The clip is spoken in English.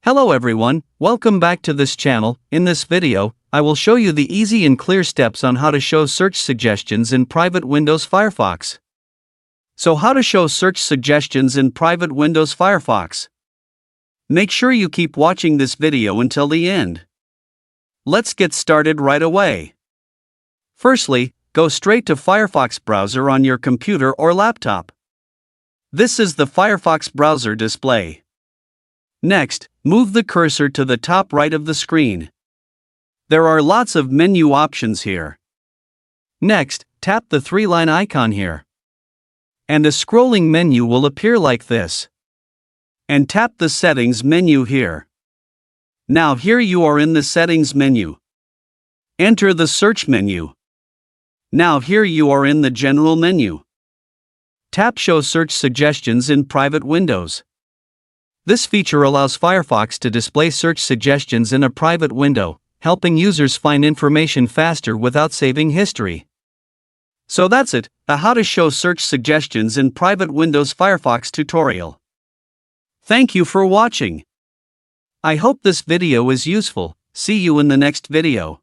Hello everyone, welcome back to this channel. In this video, I will show you the easy and clear steps on how to show search suggestions in private Windows Firefox. So how to show search suggestions in private Windows Firefox? Make sure you keep watching this video until the end. Let's get started right away. Firstly, go straight to Firefox browser on your computer or laptop. This is the Firefox browser display. Next, move the cursor to the top right of the screen. There are lots of menu options here. Next, tap the three-line icon here. And a scrolling menu will appear like this. And tap the Settings menu here. Now here you are in the Settings menu. Enter the Search menu. Now here you are in the General menu. Tap Show Search Suggestions in private Windows. This feature allows Firefox to display search suggestions in a private window, helping users find information faster without saving history. So that's it, a how to show search suggestions in private Windows Firefox tutorial. Thank you for watching. I hope this video is useful. See you in the next video.